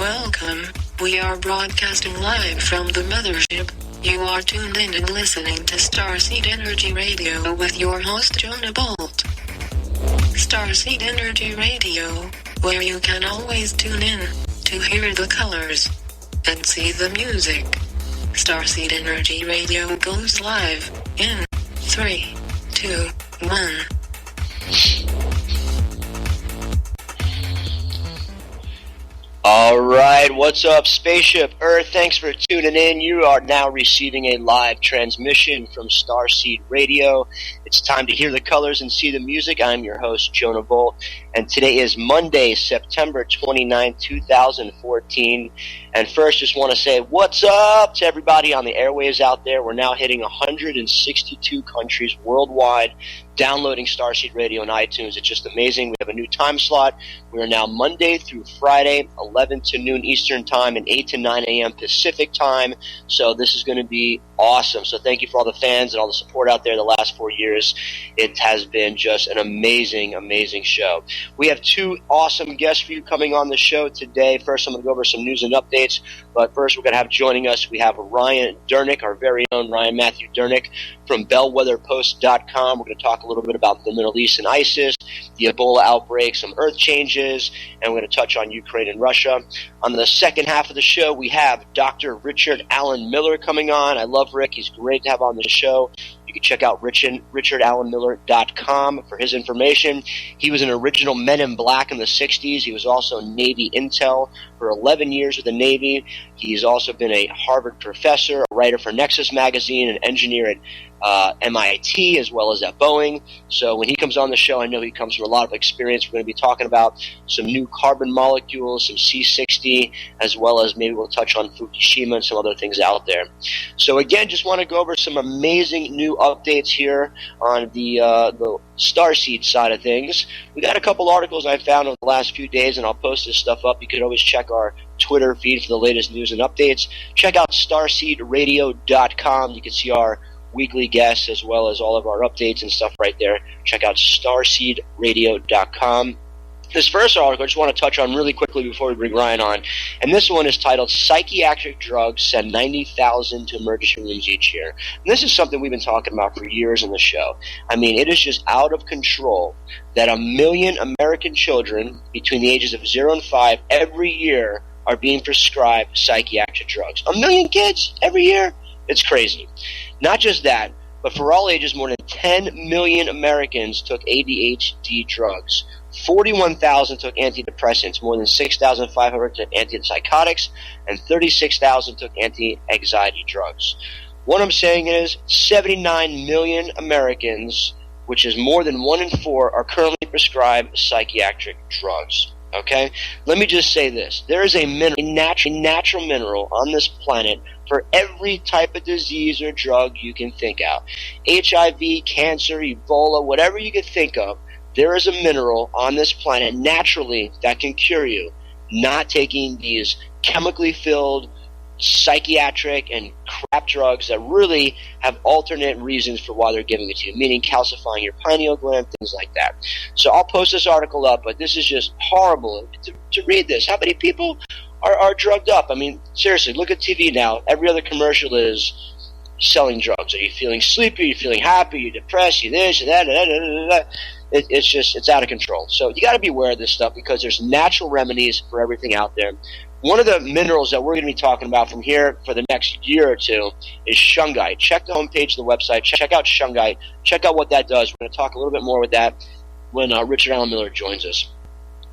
Welcome. We are broadcasting live from the mothership. You are tuned in and listening to Starseed Energy Radio with your host Jonah Bolt. Starseed Energy Radio, where you can always tune in to hear the colors and see the music. Starseed Energy Radio goes live in 3, 2, 1. All right, what's up, Spaceship Earth? Thanks for tuning in. You are now receiving a live transmission from Starseed Radio. It's time to hear the colors and see the music. I'm your host, Jonah Bolt, and today is Monday, September 29, 2014. And first, just want to say what's up to everybody on the airwaves out there. We're now hitting 162 countries worldwide, downloading Starseed Radio on iTunes. It's just amazing. We have a new time slot. We are now Monday through Friday, 11 to noon Eastern Time and 8 to 9 a.m. Pacific Time. So this is going to be awesome. So thank you for all the fans and all the support out there the last 4 years. It has been just an amazing, amazing show. We have two awesome guests for you coming on the show today. First, I'm going to go over some news and updates. But first, we're going to have joining us, we have Ryan Dernick, our very own Ryan Matthew Dernick from BellwetherPost.com. We're going to talk a little bit about the Middle East and ISIS, the Ebola outbreak, some earth changes, and we're going to touch on Ukraine and Russia. On the second half of the show, we have Dr. Richard Allen Miller coming on. I love Rick. He's great to have on the show. You can check out richardallenmiller.com for his information. He was an original Men in Black in the 60s. He was also Navy Intel for 11 years with the Navy. He's also been a Harvard professor, a writer for Nexus Magazine, an engineer at MIT as well as at Boeing. So when he comes on the show, I know he comes from a lot of experience. We're going to be talking about some new carbon molecules, some C60, as well as maybe we'll touch on Fukushima and some other things out there. So again, just want to go over some amazing new updates here on the Starseed side of things. We got a couple articles I found over the last few days, and I'll post this stuff up. You can always check our Twitter feed for the latest news and updates. Check out starseedradio.com. You can see our weekly guests as well as all of our updates and stuff right there. Check out starseedradio.com. This first article I just want to touch on really quickly before we bring Ryan on, and this one is titled Psychiatric Drugs Send 90,000 to Emergency Rooms Each Year. And this is something we've been talking about for years on the show. I mean, it is just out of control that 1 million American children between the ages of 0 and 5 every year are being prescribed psychiatric drugs. 1 million kids every year? It's crazy. Not just that, but for all ages, more than 10 million Americans took ADHD drugs. 41,000 took antidepressants, more than 6,500 took antipsychotics, and 36,000 took anti-anxiety drugs. What I'm saying is 79 million Americans, which is more than 1 in 4, are currently prescribed psychiatric drugs. Okay? Let me just say this. There is a natural mineral on this planet for every type of disease or drug you can think of. HIV, cancer, Ebola, whatever you can think of, there is a mineral on this planet naturally that can cure you, not taking these chemically filled psychiatric and crap drugs that really have alternate reasons for why they're giving it to you, meaning calcifying your pineal gland, things like that. So I'll post this article up, but this is just horrible to read this. How many people are drugged up? I mean, seriously, look at TV now. Every other commercial is selling drugs. Are you feeling sleepy? Are you feeling happy? Are you depressed? Are you this, that, that. It's out of control. So you got to be aware of this stuff because there's natural remedies for everything out there. One of the minerals that we're going to be talking about from here for the next year or two is shungite. Check the homepage of the website. Check out shungite. Check out what that does. We're going to talk a little bit more with that when Richard Allen Miller joins us.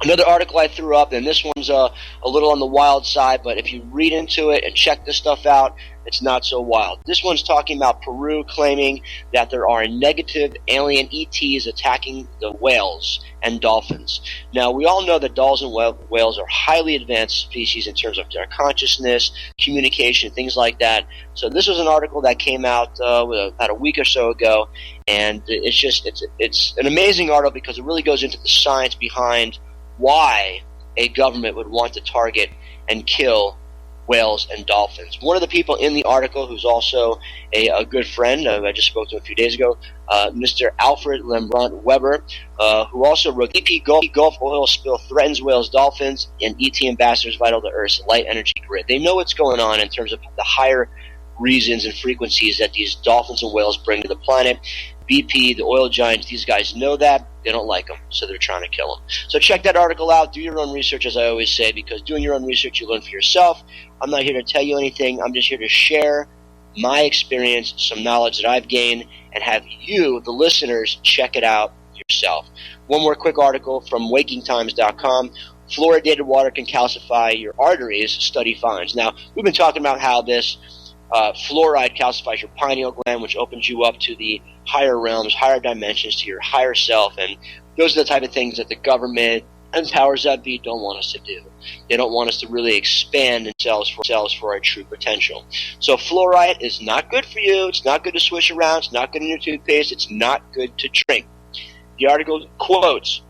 Another article I threw up, and this one's a little on the wild side, but if you read into it and check this stuff out, it's not so wild. This one's talking about Peru claiming that there are negative alien ETs attacking the whales and dolphins. Now, we all know that dolphins and whales are highly advanced species in terms of their consciousness, communication, things like that. So this was an article that came out about a week or so ago, and it's an amazing article because it really goes into the science behind why a government would want to target and kill whales, and dolphins. One of the people in the article, who's also a good friend, I just spoke to him a few days ago, Mr. Alfred Lembrant Weber, who also wrote, BP Gulf oil spill threatens whales, dolphins, and ET ambassadors vital to Earth's light energy grid. They know what's going on in terms of the higher reasons and frequencies that these dolphins and whales bring to the planet. BP, the oil giants, these guys know that. They don't like them, so they're trying to kill them. So check that article out. Do your own research, as I always say, because doing your own research, you learn for yourself. I'm not here to tell you anything. I'm just here to share my experience, some knowledge that I've gained, and have you, the listeners, check it out yourself. One more quick article from WakingTimes.com. Fluoridated water can calcify your arteries, study finds. Now, we've been talking about how this fluoride calcifies your pineal gland, which opens you up to the higher realms, higher dimensions, to your higher self. And those are the type of things that the government and powers that be don't want us to do. They don't want us to really expand themselves for our true potential. So fluoride is not good for you. It's not good to swish around. It's not good in your toothpaste. It's not good to drink. The article quotes,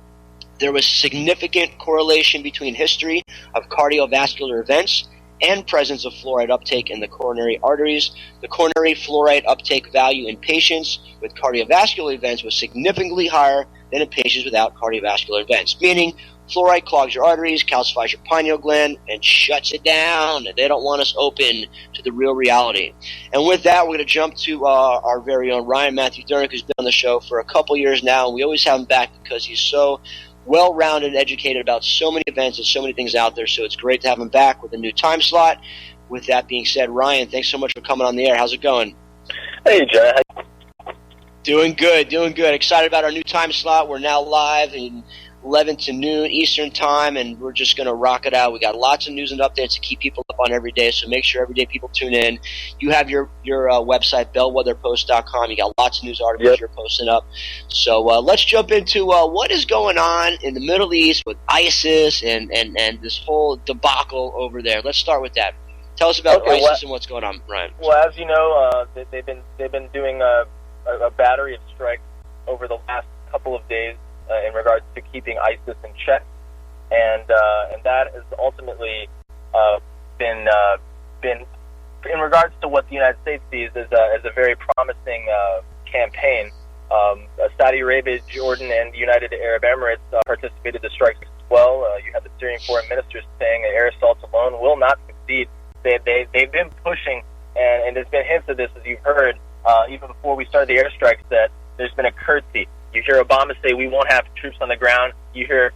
there was significant correlation between history of cardiovascular events and presence of fluoride uptake in the coronary arteries. The coronary fluoride uptake value in patients with cardiovascular events was significantly higher than in patients without cardiovascular events, meaning fluoride clogs your arteries, calcifies your pineal gland, and shuts it down. They don't want us open to the real reality. And with that, we're going to jump to our very own Ryan Matthew Dernick, who's been on the show for a couple years now, and we always have him back because he's so well-rounded and educated about so many events and so many things out there, so it's great to have him back with a new time slot. With that being said, Ryan, thanks so much for coming on the air. How's it going? Hey, Jonah. Doing good. Excited about our new time slot. We're now live in 11 to noon Eastern time, and we're just going to rock it out. We got lots of news and updates to keep people up on every day, so make sure every day people tune in. You have your website, bellwetherpost.com. You got lots of news articles you're posting up. So let's jump into what is going on in the Middle East with ISIS and this whole debacle over there. Let's start with that. Tell us about ISIS and what's going on, Ryan. Well, as you know, they've been doing a battery of strikes over the last couple of days in regards to keeping ISIS in check, and that has ultimately been in regards to what the United States sees as a very promising campaign. Saudi Arabia, Jordan, and the United Arab Emirates participated in the strikes as well. You have the Syrian foreign minister saying that air assaults alone will not succeed. They've been pushing, and there's been hints of this, as you've heard, even before we started the airstrikes, that there's been a curtsy. You hear Obama say we won't have troops on the ground. You hear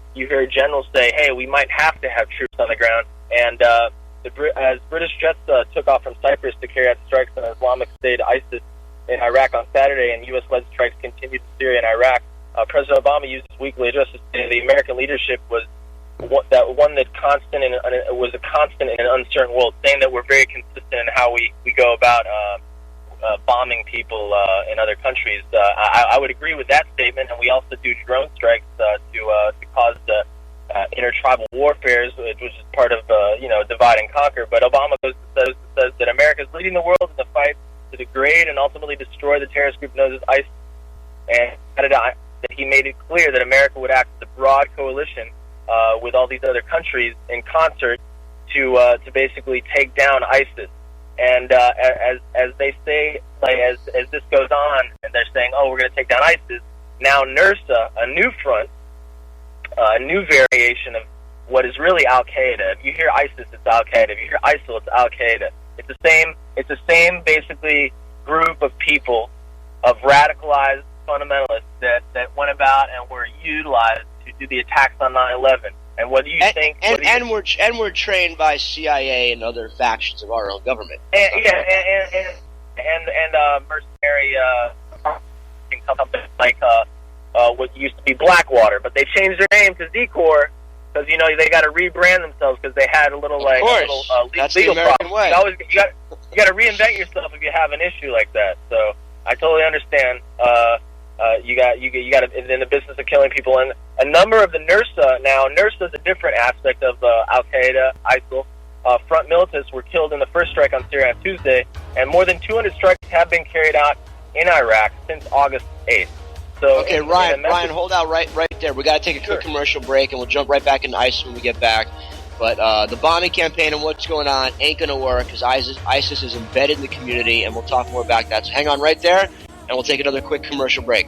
generals say, hey, we might have to have troops on the ground. And as British jets took off from Cyprus to carry out strikes on Islamic State ISIS in Iraq on Saturday, and U.S.-led strikes continued in Syria and Iraq, President Obama used his weekly address to say the American leadership was was a constant in an uncertain world, saying that we're very consistent in how we go about bombing people in other countries. I would agree with that statement, and we also do drone strikes to cause the intertribal warfare, which is part of divide and conquer. But Obama says that America is leading the world in the fight to degrade and ultimately destroy the terrorist group known as ISIS, and that he made it clear that America would act as a broad coalition with all these other countries in concert to basically take down ISIS. And as they say, like as this goes on, and they're saying, oh, we're going to take down ISIS. Now NERSA, a new front, a new variation of what is really Al Qaeda. If you hear ISIS, it's Al Qaeda. If you hear ISIL, it's Al Qaeda. It's the same basically group of people, of radicalized fundamentalists that went about and were utilized to do the attacks on 9/11. And what do you think? And we're trained by CIA and other factions of our own government. And mercenary companies like what used to be Blackwater, but they changed their name to Z-Corps because they got to rebrand themselves because they had a little That's legal the American problem. way. You got to reinvent yourself if you have an issue like that. So I totally understand. You got in the business of killing people, and a number of the NERSA is a different aspect of Al Qaeda, ISIL. Front militants were killed in the first strike on Syria on Tuesday, and more than 200 strikes have been carried out in Iraq since August 8th. So, okay, Ryan, hold out right there. We got to take a quick commercial break, and we'll jump right back into ISIS when we get back. But the bombing campaign and what's going on ain't going to work because ISIS is embedded in the community, and we'll talk more about that. So hang on right there, and we'll take another quick commercial break.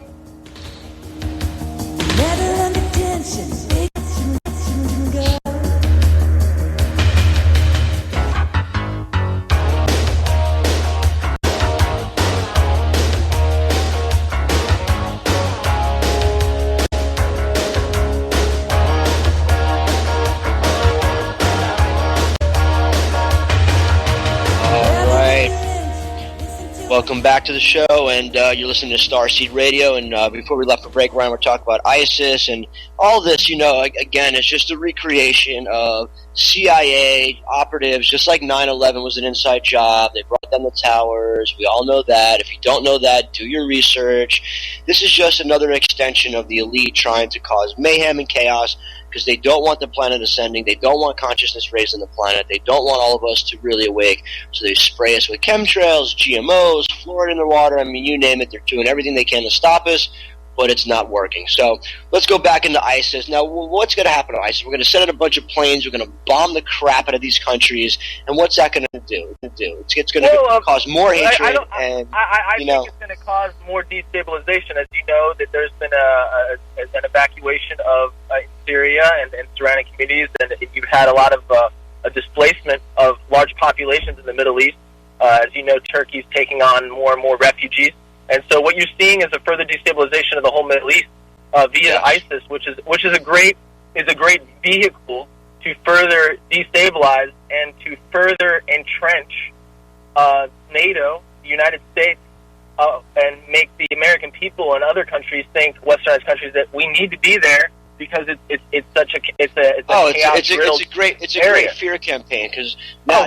Welcome back to the show, and you're listening to Starseed Radio. And before we left for break, Ryan, we're talking about ISIS and all this. Again, it's just a recreation of CIA operatives, just like 9/11 was an inside job. They brought down the towers. We all know that. If you don't know that, do your research. This is just another extension of the elite trying to cause mayhem and chaos because they don't want the planet ascending. They don't want consciousness raised on the planet. They don't want all of us to really awake. So they spray us with chemtrails, GMOs, fluoride in the water. I mean, you name it. They're doing everything they can to stop us, but it's not working. So let's go back into ISIS. Now, what's going to happen to ISIS? We're going to send in a bunch of planes. We're going to bomb the crap out of these countries. And what's that going to do? It's going to cause more hatred. I think it's going to cause more destabilization. As you know, that there's been an evacuation of Syria and surrounding communities, and you've had a lot of a displacement of large populations in the Middle East. As you know, Turkey's taking on more and more refugees. And so what you're seeing is a further destabilization of the whole Middle East via ISIS, which is a great vehicle to further destabilize and to further entrench NATO, the United States, and make the American people and other countries think, Westernized countries, that we need to be there because it's a great fear campaign because now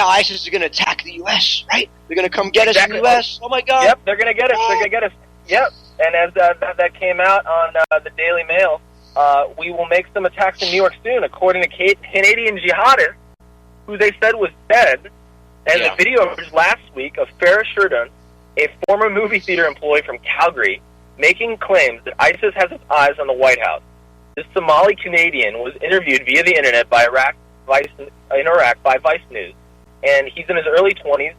ISIS is going to attack the U.S. right? They're going to come get us in the U.S. Oh my God! Yep, they're going to get us. They're going to get us. Yep. And as that came out on the Daily Mail, we will make some attacks in New York soon, according to Canadian jihadists, who they said was dead. And the video was last week of Farah Sherdun, a former movie theater employee from Calgary, making claims that ISIS has its eyes on the White House. This Somali Canadian was interviewed via the internet by Vice News, and he's in his early 20s.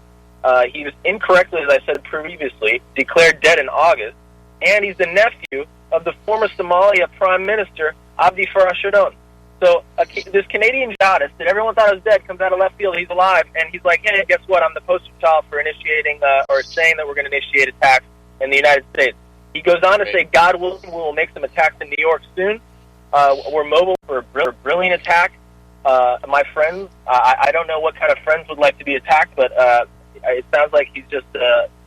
He was incorrectly, as I said previously, declared dead in August, and he's the nephew of the former Somalia Prime Minister Abdi Farah Sherdun. So this Canadian jihadist that everyone thought was dead comes out of left field. He's alive, and he's like, hey, guess what? I'm the poster child for initiating or saying that we're going to initiate attacks in the United States. He goes on to say, God willing, we will make some attacks in New York soon. We're mobile for a brilliant attack. My friends, I don't know what kind of friends would like to be attacked, but it sounds like he's just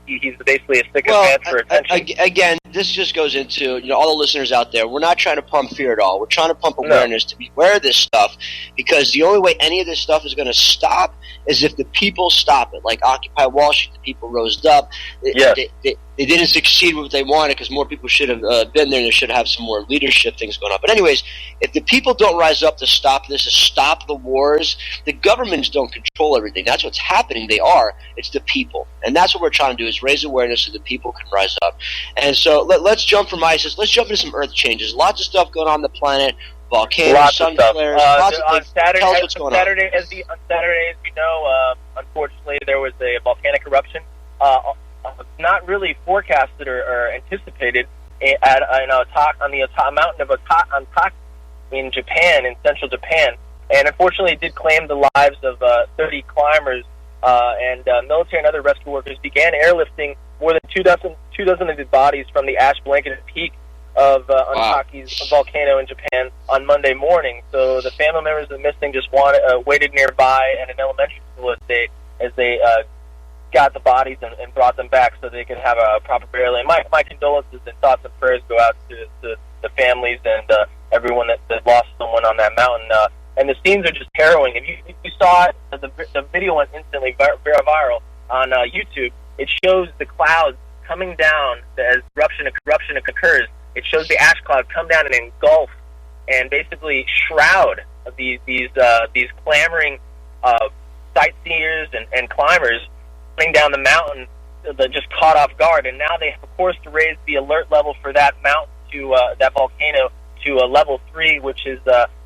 he's basically a sycophant for attention. Again, this just goes into all the listeners out there. We're not trying to pump fear at all. We're trying to pump awareness to be aware of this stuff, because the only way any of this stuff is going to stop is if the people stop it. Like Occupy Wall Street, the people rose up. They didn't succeed with what they wanted because more people should have been there, and they should have some more leadership things going on. But anyways, if the people don't rise up to stop this, to stop the wars, the governments don't control everything. That's what's happening. They are. It's the people. And that's what we're trying to do, is raise awareness so the people can rise up. And so let's jump from ISIS. Let's jump into some Earth changes. Lots of stuff going on the planet. Volcanoes, sun flares, lots of things. Saturday, Tell us what's going on. On Saturday, as you know, unfortunately, there was a volcanic eruption. Not really forecasted or anticipated at on the mountain of Antaki in Japan, in central Japan, and unfortunately it did claim the lives of 30 climbers, and military and other rescue workers began airlifting more than two dozen of the bodies from the ash-blanketed peak of Antaki's volcano in Japan on Monday morning. So the family members of the missing just waited nearby at an elementary school as they got the bodies and brought them back so they could have a proper burial. And my condolences and thoughts and prayers go out to the families and everyone that lost someone on that mountain. And the scenes are just harrowing. If you saw it, the video went instantly viral on YouTube. It shows the clouds coming down as eruption occurs. It shows the ash cloud come down and engulf and basically shroud these clamoring sightseers and climbers running down the mountain that just caught off guard. And now they have, of course, to raise the alert level for that mountain to that volcano to a level 3, which is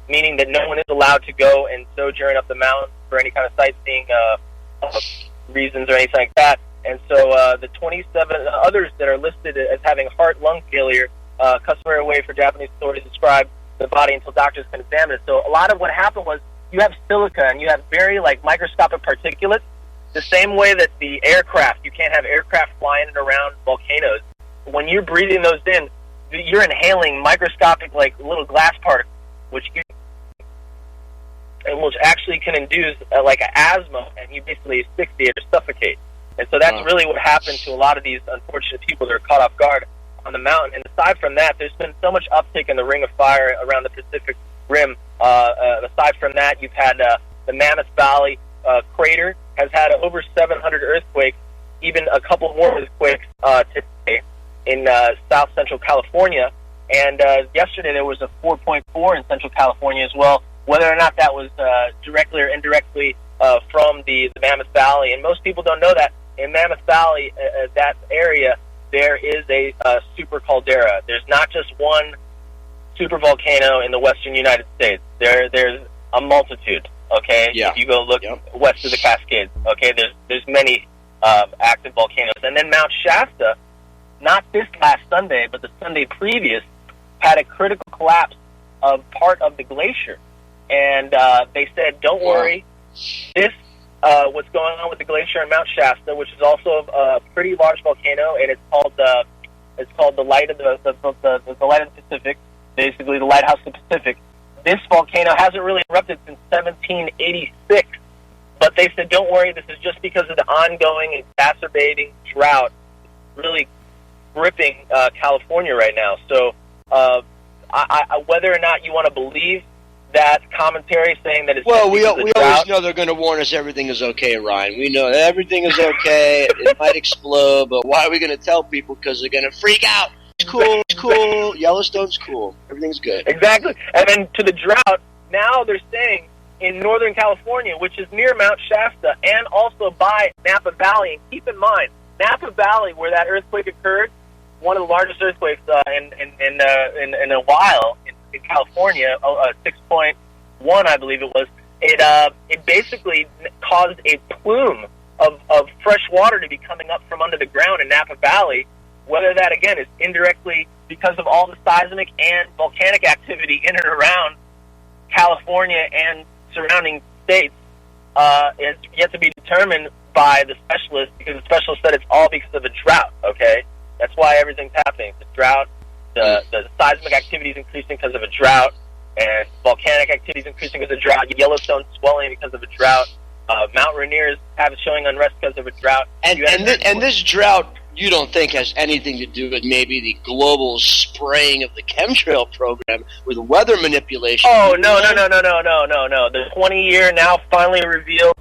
meaning that no one is allowed to go and sojourn up the mountain for any kind of sightseeing reasons or anything like that. And so the 27 others that are listed as having heart-lung failure, customary way for Japanese authorities to describe the body until doctors can examine it. So a lot of what happened was you have silica and you have very microscopic particulates, the same way that the aircraft, you can't have aircraft flying around volcanoes. When you're breathing those in, you're inhaling microscopic little glass particles, which actually can induce an asthma, and you basically asphyxiate or suffocate. And so that's really what happened to a lot of these unfortunate people that are caught off guard on the mountain. And aside from that, there's been so much uptick in the Ring of Fire around the Pacific Rim. Aside from that, you've had the Mammoth Valley crater has had over 700 earthquakes, even a couple more earthquakes today in south central California. And yesterday there was a 4.4 in central California as well. Whether or not that was directly or indirectly from the Mammoth Valley. And most people don't know that in Mammoth Valley, that area, there is a super caldera. There's not just one super volcano in the western United States. There's a multitude, okay? Yeah. If you go look west of the Cascades, okay, there's many active volcanoes. And then Mount Shasta, not this last Sunday, but the Sunday previous, had a critical collapse of part of the glacier. And they said, don't worry, this what's going on with the glacier in Mount Shasta, which is also a pretty large volcano, and it's called the Light of the Light of the Pacific, basically the Lighthouse of the Pacific. This volcano hasn't really erupted since 1786, but they said, don't worry, this is just because of the ongoing exacerbating drought, really gripping California right now. So whether or not you want to believe that commentary saying that it's we always know they're going to warn us everything is okay, Ryan. We know everything is okay. It might explode, but why are we going to tell people? Because they're going to freak out. It's cool. Yellowstone's cool. Everything's good. Exactly. And then to the drought, now they're saying in Northern California, which is near Mount Shasta, and also by Napa Valley. And keep in mind, Napa Valley, where that earthquake occurred, one of the largest earthquakes in a while in California, 6.1, I believe it was. It basically caused a plume of fresh water to be coming up from under the ground in Napa Valley. Whether that, again, is indirectly because of all the seismic and volcanic activity in and around California and surrounding states, is yet to be determined by the specialists, because the specialists said it's all because of a drought, okay? That's why everything's happening. The drought, the seismic activity is increasing because of a drought, and volcanic activity is increasing because of a drought. Yellowstone swelling because of a drought. Mount Rainier is showing unrest because of a drought. And this drought, you don't think has anything to do with maybe the global spraying of the chemtrail program with weather manipulation? Oh, no. The 20-year now finally revealed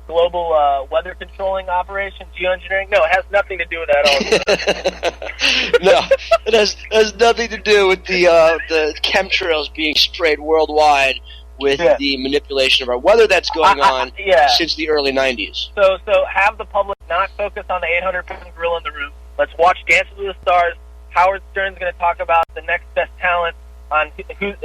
global weather controlling operation, geoengineering. No, it has nothing to do with that at all. No, it has nothing to do with the chemtrails being sprayed worldwide with the manipulation of our weather that's going on since the early 90s. So have the public not focus on the 800-pound gorilla in the room. Let's watch Dances with the Stars. Howard Stern's going to talk about the next best talent on Who's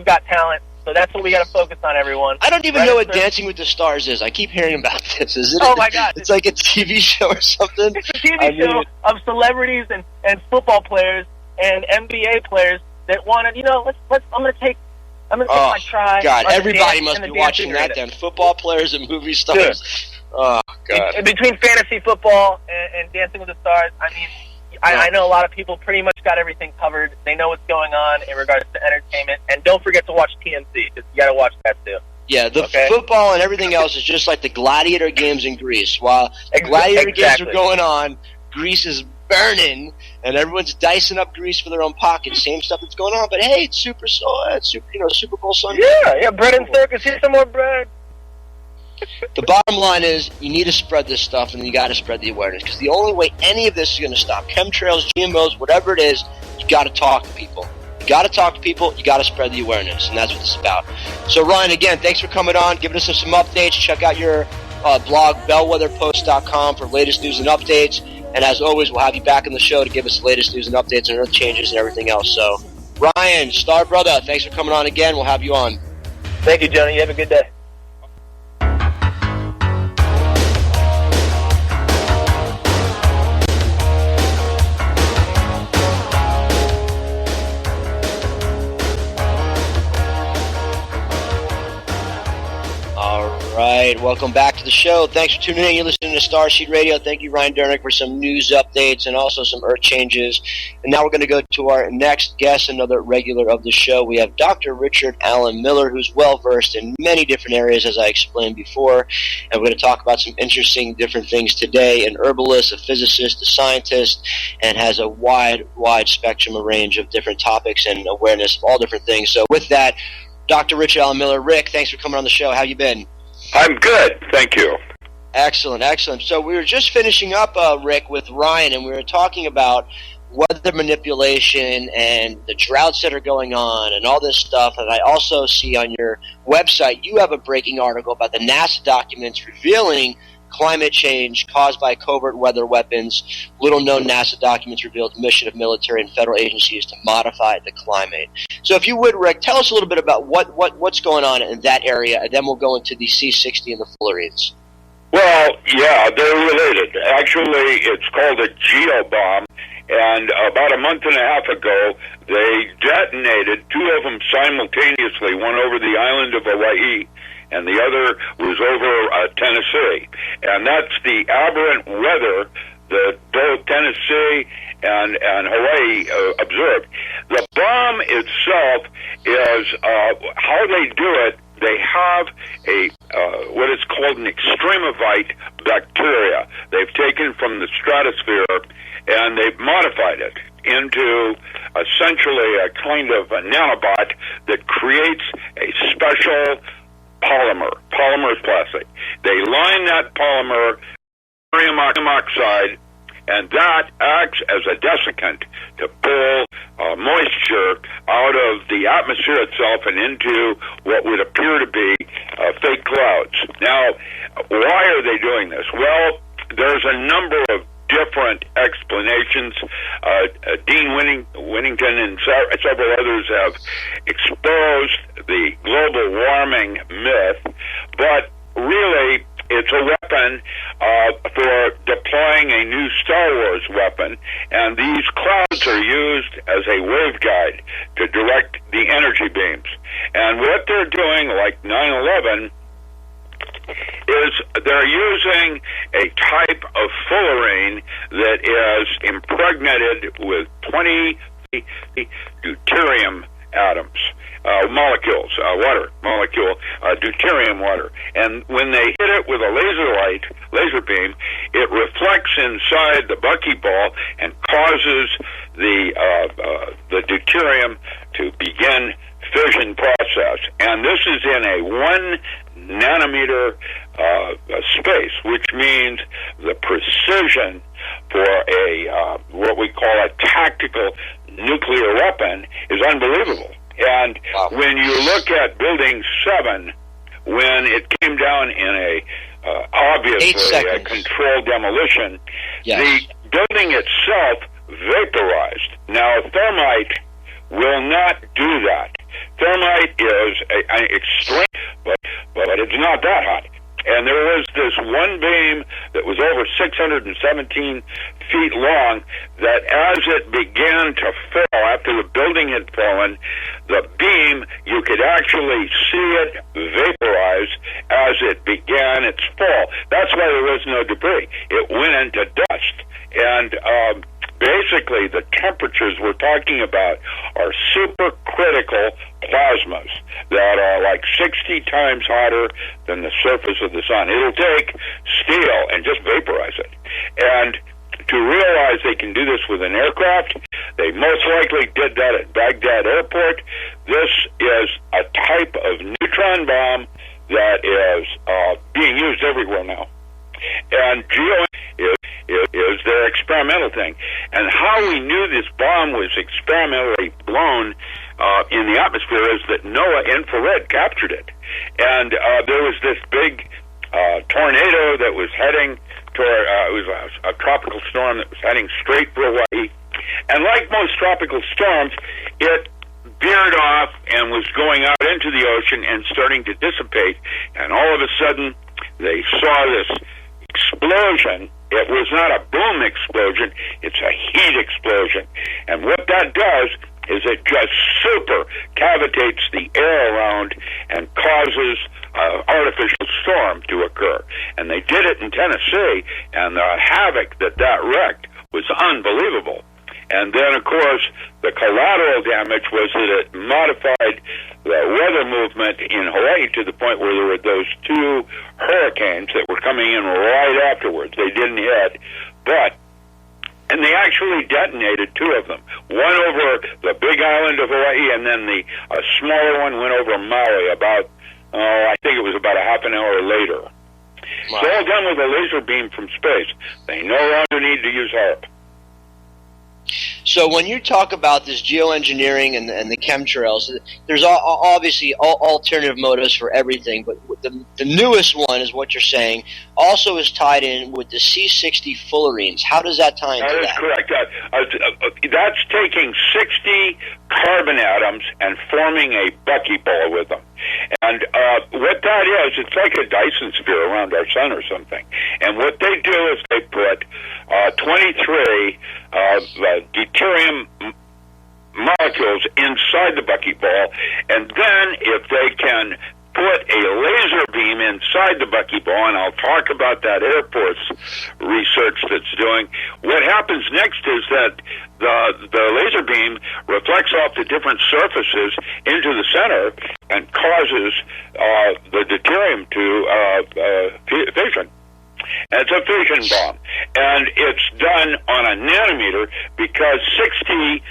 Got Talent. So that's what we got to focus on, everyone. I don't even know what Dancing with the Stars is. I keep hearing about this. Is it? Oh my God! It's like a TV show or something. It's a TV show of celebrities and football players and NBA players that want to. I'm going to take my try. God, everybody must be watching that then. Football players and movie stars. Good. Oh God! In between fantasy football and Dancing with the Stars, I mean. I know a lot of people pretty much got everything covered. They know what's going on in regards to entertainment. And don't forget to watch TMZ, because you got to watch that too. Yeah, the football and everything else is just like the gladiator games in Greece. While the gladiator games are going on, Greece is burning, and everyone's dicing up Greece for their own pockets. Same stuff that's going on, but hey, it's Super Bowl Sunday. Yeah, bread and circus. Here's some more bread. The bottom line is, you need to spread this stuff, and you got to spread the awareness, because the only way any of this is going to stop, chemtrails, GMOs, whatever it is, you got to talk to people. You got to talk to people. You got to spread the awareness, and that's what it's about. So, Ryan, again, thanks for coming on, giving us some updates. Check out your blog, bellwetherpost.com, for latest news and updates. And as always, we'll have you back on the show to give us the latest news and updates on earth changes and everything else. So, Ryan, Star Brother, thanks for coming on again. We'll have you on. Thank you, Jonah. You have a good day. All right, welcome back to the show. Thanks for tuning in. You're listening to Starseed Radio. Thank you, Ryan Dernick, for some news updates and also some Earth changes. And now we're going to go to our next guest, another regular of the show. We have Dr. Richard Allen Miller, who's well-versed in many different areas, as I explained before. And we're going to talk about some interesting different things today. An herbalist, a physicist, a scientist, and has a wide spectrum, a range of different topics and awareness of all different things. So with that, Dr. Richard Allen Miller. Rick, thanks for coming on the show. How you been? I'm good, thank you. Excellent. So we were just finishing up, Rick, with Ryan, and we were talking about weather manipulation and the droughts that are going on and all this stuff. And I also see on your website you have a breaking article about the NASA documents revealing climate change caused by covert weather weapons. Little-known NASA documents revealed the mission of military and federal agencies to modify the climate. So if you would, Rick, tell us a little bit about what's going on in that area, and then we'll go into the C-60 and the Fullerenes. Well, yeah, they're related. Actually, it's called a geobomb, and about a month and a half ago, they detonated two of them simultaneously, one over the island of Hawaii, and the other was over Tennessee. And that's the aberrant weather that both Tennessee and Hawaii observed. The bomb itself is how they do it. They have a what is called an extremivite bacteria. They've taken from the stratosphere and they've modified it into essentially a kind of a nanobot that creates a special polymer is plastic. They line that polymer with barium oxide, and that acts as a desiccant to pull moisture out of the atmosphere itself and into what would appear to be fake clouds. Now, why are they doing this? Well, there's a number of different explanations. Dean Winnington and several others have exposed the global warming myth, but really it's a weapon for deploying a new Star Wars weapon, and these clouds are used as a waveguide to direct the energy beams. And what they're doing, like 9/11, is they're using a type of fullerene that is impregnated with 20 deuterium atoms, molecules, water molecule, deuterium water. And when they hit it with a laser beam, it reflects inside the Bucky ball and causes the deuterium to begin fission process. And this is in a 1 nanometer space, which means the precision for a what we call a tactical nuclear weapon is unbelievable. And when you look at Building 7, when it came down in a obviously a controlled demolition, the building itself vaporized. Now, thermite will not do that. Thermite is an extreme, but it's not that hot. And there was this one beam that was over 617 feet long that as it began to fall, after the building had fallen, the beam, you could actually see it vaporize as it began its fall. That's why there was no debris. It went into dust. And basically, the temperatures we're talking about are supercritical plasmas that are like 60 times hotter than the surface of the sun. It'll take steel and just vaporize it. And to realize they can do this with an aircraft, they most likely did that at Baghdad Airport. This is a type of neutron bomb that is being used everywhere now. And geo is their experimental thing. And how we knew this bomb was experimentally blown in the atmosphere is that NOAA infrared captured it. And there was this big tornado that was heading toward, it was a tropical storm that was heading straight for Hawaii. And like most tropical storms, it veered off and was going out into the ocean and starting to dissipate. And all of a sudden, they saw this explosion. It was not a boom explosion, it's a heat explosion. And what that does is it just super cavitates the air around and causes an artificial storm to occur. And they did it in Tennessee, and the havoc that wrecked was unbelievable. And then, of course, the collateral damage was that it modified the weather movement in Hawaii to the point where there were those two hurricanes that were coming in right afterwards. They didn't hit, and they actually detonated two of them. One over the big island of Hawaii, and then the smaller one went over Maui about, I think it was about a half an hour later. Wow. It's all done with a laser beam from space. They no longer need to use HAARP. So when you talk about this geoengineering and the chemtrails, there's obviously alternative motives for everything, but the newest one is what you're saying also is tied in with the C60 Fullerenes. How does that tie into that? That is correct. That's taking 60 carbon atoms and forming a Bucky ball with them. And what that is, it's like a Dyson sphere around our sun or something. And what they do is they put 23 deuterium molecules inside the Bucky ball, and then if they can put a laser beam inside the Bucky ball, and I'll talk about that Air Force research that's doing, what happens next is that the laser beam reflects off the different surfaces into the center and causes the deuterium to fission. And it's a fission bomb. And it's done on a nanometer because 60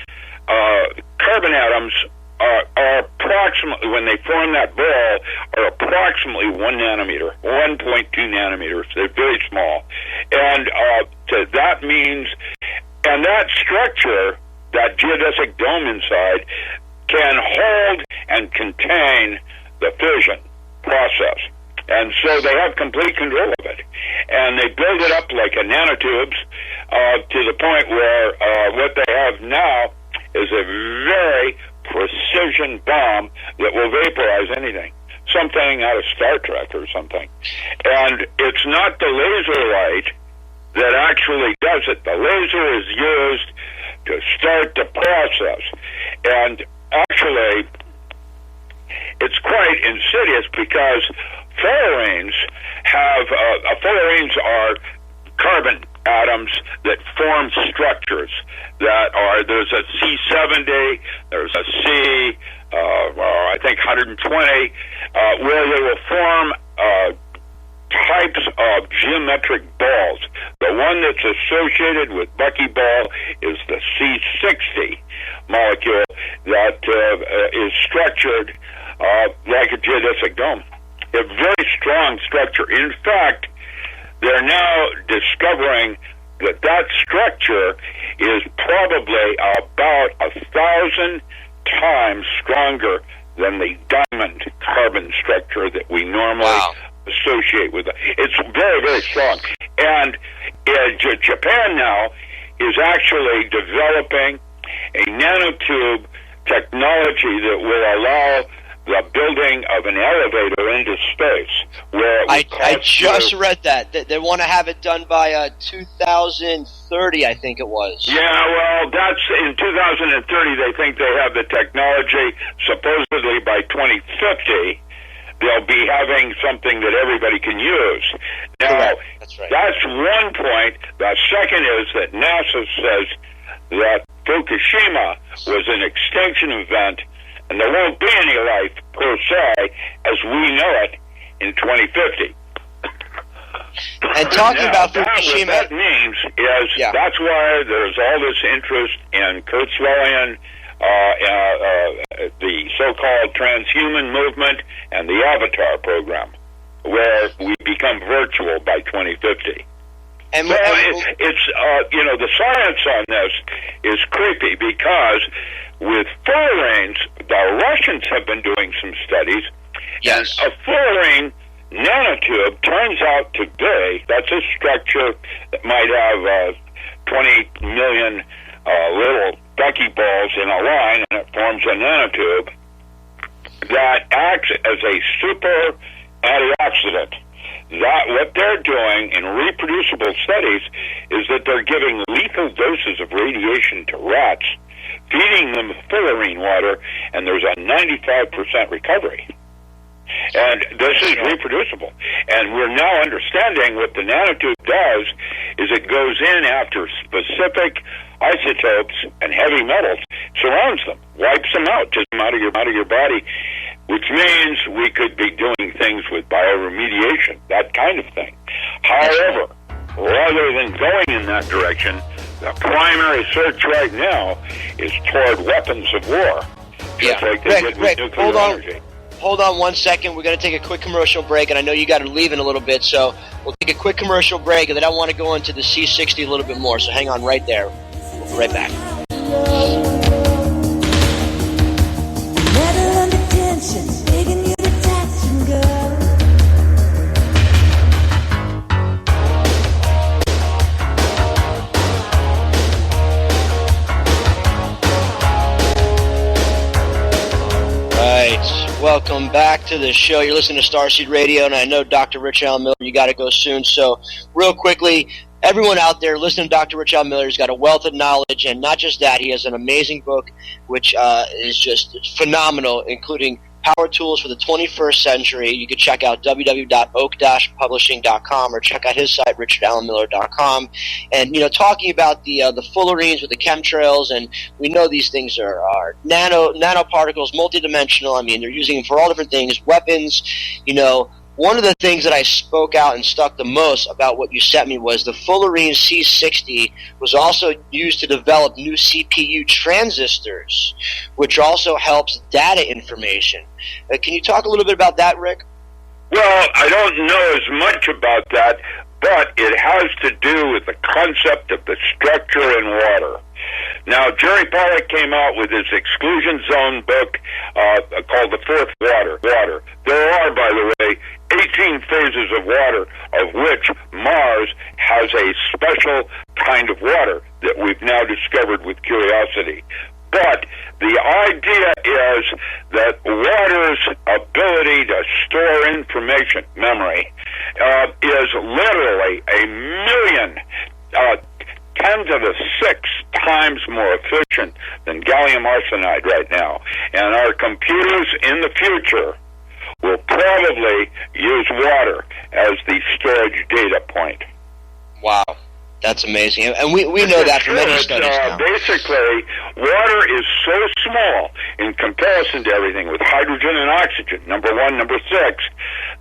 carbon atoms are approximately, when they form that ball, are approximately 1 nanometer, 1.2 nanometers. They're very small. And that means, and that structure, that geodesic dome inside, can hold and contain the fission process. And so they have complete control of it. And they build it up like a nanotubes to the point where what they have now is a very precision bomb that will vaporize anything. Something out of Star Trek or something. And it's not the laser light that actually does it. The laser is used to start the process. And actually, it's quite insidious because fullerenes fullerenes are carbon atoms that form structures that are, there's a C70, there's a C, I think 120, where they will form types of geometric balls. The one that's associated with Bucky ball is the C60 molecule that is structured like a geodesic dome. A very strong structure. In fact, they're now discovering that structure is probably about 1,000 times stronger than the diamond carbon structure that we normally associate with it. It's very, very strong. And Japan now is actually developing a nanotube technology that will allow the building of an elevator into space. Where I just read that. They want to have it done by 2030, I think it was. Yeah, well, that's in 2030. They think they have the technology. Supposedly by 2050, they'll be having something that everybody can use. Now, that's right. That's one point. The second is that NASA says that Fukushima was an extinction event, and there won't be any life, per se, as we know it, in 2050. And talking about Fukushima... What that means is that's why there's all this interest in Kurzwellian, the so-called transhuman movement, and the Avatar program, where we become virtual by 2050. And it's the science on this is creepy because with fullerenes, the Russians have been doing some studies. Yes. And a fullerene nanotube turns out to be, that's a structure that might have 20 million little buckyballs in a line, and it forms a nanotube that acts as a super antioxidant. That what they're doing in reproducible studies is that they're giving lethal doses of radiation to rats, feeding them Fullerene water, and there's a 95% recovery. And this is reproducible. And we're now understanding what the nanotube does is it goes in after specific isotopes and heavy metals, surrounds them, wipes them out, just out of your body, which means we could be doing things with bioremediation, that kind of thing. However, rather than going in that direction, the primary search right now is toward weapons of war. Just like they did with nuclear energy. Hold on 1 second. We're going to take a quick commercial break, and I know you got to leave in a little bit, so we'll take a quick commercial break, and then I want to go into the C60 a little bit more, so hang on right there. We'll be right back. Metal under tension, digging you to touch, girl. Welcome back to the show. You're listening to Starseed Radio, and I know Dr. Rich Allen Miller, you got to go soon. So real quickly, everyone out there listening to Dr. Rich Allen Miller, he's got a wealth of knowledge, and not just that, he has an amazing book, which is just phenomenal, including Power Tools for the 21st Century. You can check out www.oak-publishing.com or check out his site, richardallenmiller.com. And, you know, talking about the Fullerenes with the chemtrails, and we know these things are nanoparticles, multidimensional. I mean, they're using them for all different things, weapons, you know. One of the things that I spoke out and stuck the most about what you sent me was the Fullerenes C60 was also used to develop new CPU transistors, which also helps data information. Can you talk a little bit about that, Rick? Well, I don't know as much about that, but it has to do with the concept of the structure in water. Now, Jerry Pollack came out with his exclusion zone book called The Fourth Water. There are, by the way, 18 phases of water, of which Mars has a special kind of water that we've now discovered with Curiosity. But the idea is that water's ability to store information, memory, is literally 10 to the 6 times more efficient than gallium arsenide right now. And our computers in the future will probably use water as the storage data point. Wow. That's amazing. And we know that from many studies now. Basically, water is so small in comparison to everything with hydrogen and oxygen, number 1, number 6,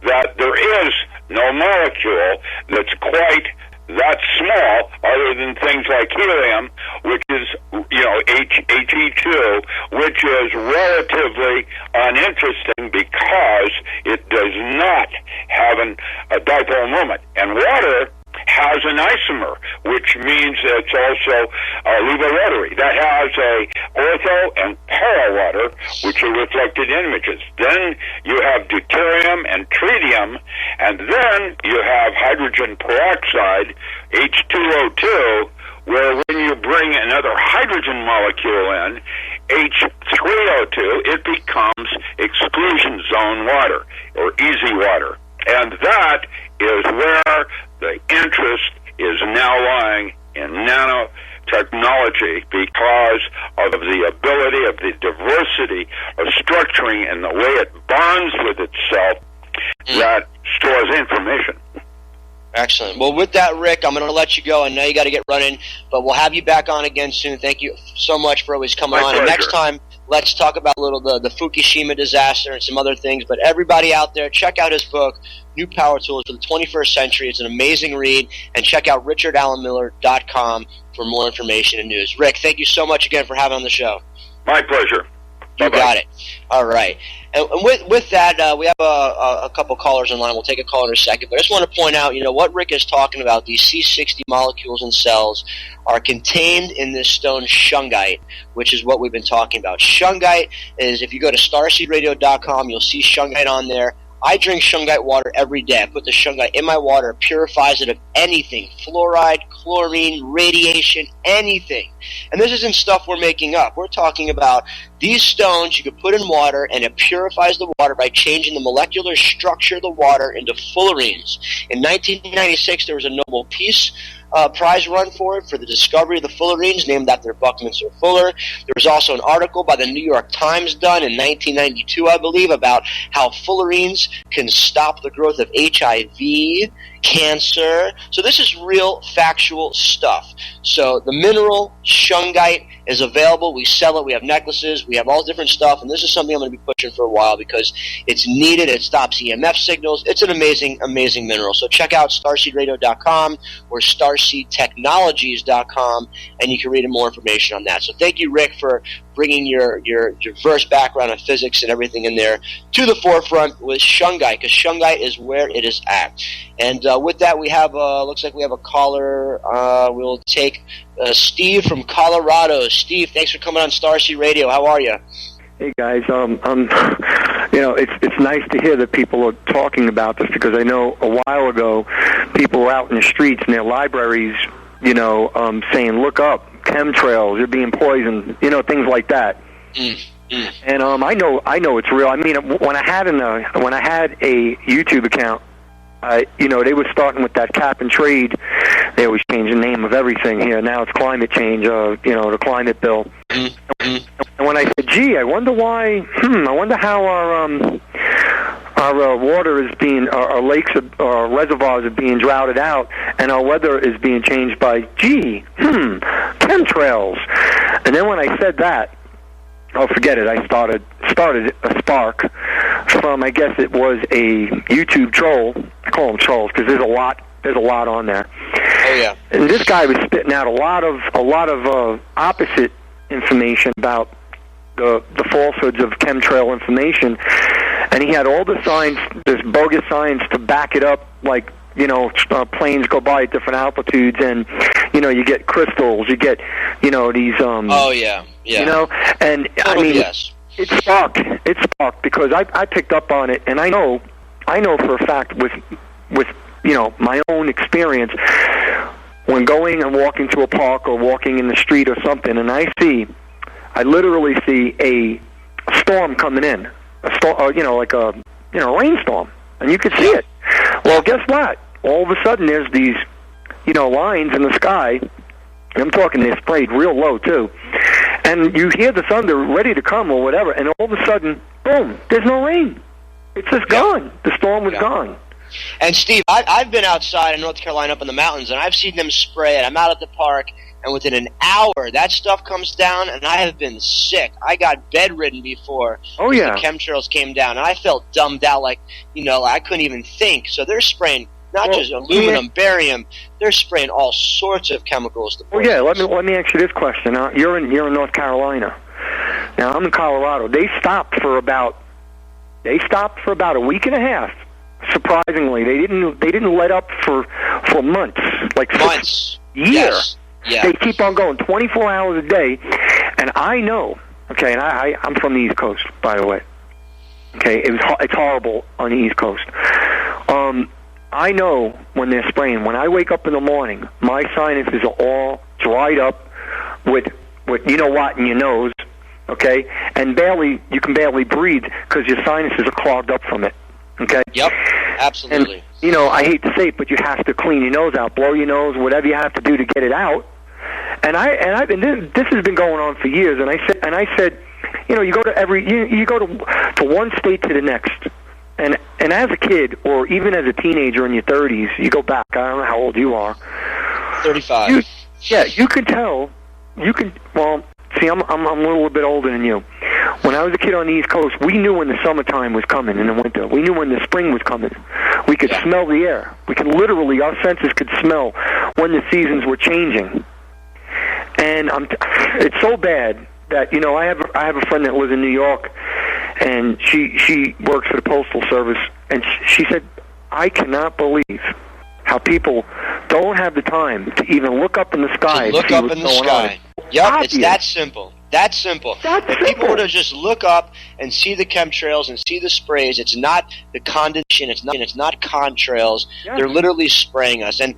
that there is no molecule that's quite that small, other than things like helium, which is, He2, which is relatively uninteresting because it does not have a dipole moment. And water has an isomer, which means it's also levorotary. That has a ortho and para water, which are reflected images. Then you have deuterium and tritium, and then you have hydrogen peroxide, H2O2, where when you bring another hydrogen molecule in, H3O2, it becomes exclusion zone water, or easy water. And that is where the interest is now lying in nanotechnology, because of the ability of the diversity of structuring and the way it bonds with itself that stores information. Excellent. Well, with that, Rick, I'm going to let you go. I know you got to get running, but we'll have you back on again soon. Thank you so much for always coming on. And next time, let's talk about a little the Fukushima disaster and some other things. But everybody out there, check out his book, New Power Tools for the 21st Century. It's an amazing read. And check out richardallenmiller.com for more information and news. Rick, thank you so much again for having on the show. My pleasure. You got it. All right. And with that, we have a couple callers in line. We'll take a call in a second. But I just want to point out, what Rick is talking about, these C60 molecules and cells are contained in this stone shungite, which is what we've been talking about. Shungite is, if you go to starseedradio.com, you'll see shungite on there. I drink shungite water every day. I put the shungite in my water. It purifies it of anything. Fluoride, chlorine, radiation, anything. And this isn't stuff we're making up. We're talking about these stones you could put in water, and it purifies the water by changing the molecular structure of the water into fullerenes. In 1996, there was a Nobel Peace Prize run for it for the discovery of the fullerenes, named after Buckminster Fuller. There was also an article by the New York Times done in 1992, I believe, about how fullerenes can stop the growth of HIV, cancer. So this is real factual stuff. So the mineral shungite is available. We sell it. We have necklaces. We have all different stuff. And this is something I'm going to be pushing for a while because it's needed. It stops EMF signals. It's an amazing, amazing mineral. So check out starseedradio.com or starseedtechnologies.com, and you can read more information on that. So thank you, Rick, for bringing your diverse background of physics and everything in there to the forefront with shungite, because shungite is where it is at. And with that, we have looks like we have a caller. We'll take Steve from Colorado. Steve, thanks for coming on Starseed Radio. How are you? Hey guys, it's nice to hear that people are talking about this, because I know a while ago people were out in the streets in their libraries, saying, "Look up, chemtrails, you're being poisoned," things like that. And I know it's real. I mean, when I had a YouTube account, they were starting with that cap and trade. They always change the name of everything here. Now it's climate change, the climate bill. And when I said, gee, I wonder why, I wonder how our water is being, our lakes, our reservoirs are being droughted out, and our weather is being changed by, chemtrails. And then when I said that, oh, forget it, I started a spark from, I guess it was a YouTube troll. I call them trolls because there's a lot on there. Oh yeah. And this guy was spitting out a lot of opposite information about the falsehoods of chemtrail information, and he had all the science, this bogus science, to back it up, like planes go by at different altitudes, and you get crystals, you get these oh yeah, and I mean, yes. It sparked because I picked up on it, and I know for a fact with my own experience, when going and walking to a park or walking in the street or something, and I literally see a storm coming in, a storm, like a rainstorm, and you could see it. Well, guess what? All of a sudden, there's these lines in the sky. I'm talking, they're sprayed real low too, and you hear the thunder ready to come or whatever, and all of a sudden, boom! There's no rain. It's just gone. The storm was gone. And Steve, I've been outside in North Carolina up in the mountains, and I've seen them spray it. I'm out at the park, and within an hour, that stuff comes down, and I have been sick. I got bedridden before the chemtrails came down, and I felt dumbed out, like, I couldn't even think. So they're spraying not just aluminum, barium, they're spraying all sorts of chemicals. Let me ask you this question. You're in North Carolina. Now, I'm in Colorado. They stopped for about a week and a half. Surprisingly, they didn't let up for months, like months, years. Yes. Yeah. They keep on going 24 hours a day, and I know. Okay, and I'm from the East Coast, by the way. Okay, it's horrible on the East Coast. I know when they're spraying. When I wake up in the morning, my sinuses are all dried up with in your nose. Okay, and you can barely breathe because your sinuses are clogged up from it. Okay. Yep. Absolutely. And, I hate to say it, but you have to clean your nose out, blow your nose, whatever you have to do to get it out. And this has been going on for years. And I said, you go to one state to the next, and as a kid or even as a teenager in your 30s, you go back. I don't know how old you are. 35. You can tell. Well, see, I'm a little bit older than you. When I was a kid on the East Coast, we knew when the summertime was coming in the winter. We knew when the spring was coming. We could smell the air. We could literally, our senses could smell when the seasons were changing. And it's so bad that, I have a friend that lives in New York, and she works for the Postal Service, and she said, I cannot believe how people don't have the time to even look up in the sky. Yep, it's that simple. That simple. If people were to just look up and see the chemtrails and see the sprays, it's not the condensation, it's not contrails. Yeah. They're literally spraying us. And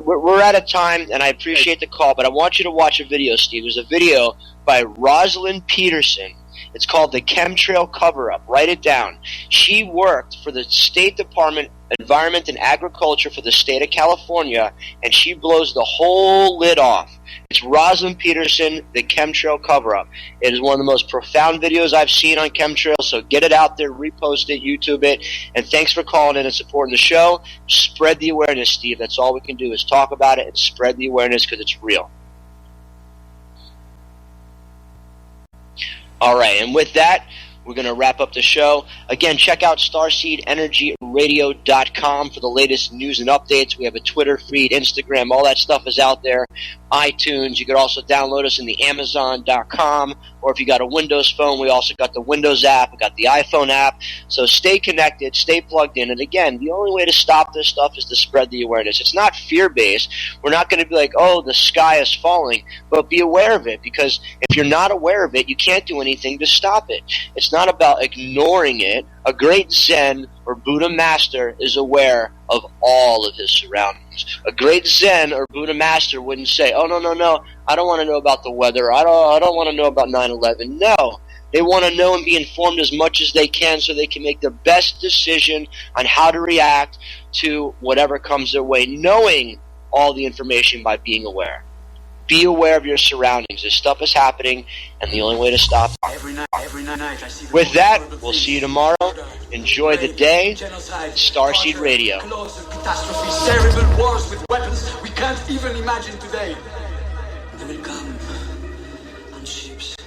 we're out of time, and I appreciate the call, but I want you to watch a video, Steve. There's a video by Rosalind Peterson. It's called The Chemtrail Cover-Up. Write it down. She worked for the State Department Environment and Agriculture for the state of California, and she blows the whole lid off. It's Rosalind Peterson, The Chemtrail Cover-Up. It is one of the most profound videos I've seen on chemtrails, so get it out there, repost it, YouTube it, and thanks for calling in and supporting the show. Spread the awareness, Steve. That's all we can do is talk about it and spread the awareness because it's real. All right, and with that, we're going to wrap up the show. Again, check out StarseedEnergyRadio.com for the latest news and updates. We have a Twitter feed, Instagram, all that stuff is out there. iTunes. You could also download us in the Amazon.com, or if you got a Windows phone, we also got the Windows app. We got the iPhone app. So stay connected, stay plugged in. And again, the only way to stop this stuff is to spread the awareness. It's not fear-based. We're not going to be like, oh, the sky is falling, but be aware of it, because if you're not aware of it, you can't do anything to stop it. It's not about ignoring it. A great Zen or Buddha master is aware of all of his surroundings. A great Zen or Buddha master wouldn't say, oh, no, I don't want to know about the weather. I don't want to know about 9/11. No. They want to know and be informed as much as they can so they can make the best decision on how to react to whatever comes their way, knowing all the information by being aware. Be aware of your surroundings. This stuff is happening, and the only way to stop it. Every night I see the With that, we'll see you tomorrow. Enjoy the day. Starseed Radio. Catastrophes, terrible wars with weapons we can't even imagine today. They will come on ships.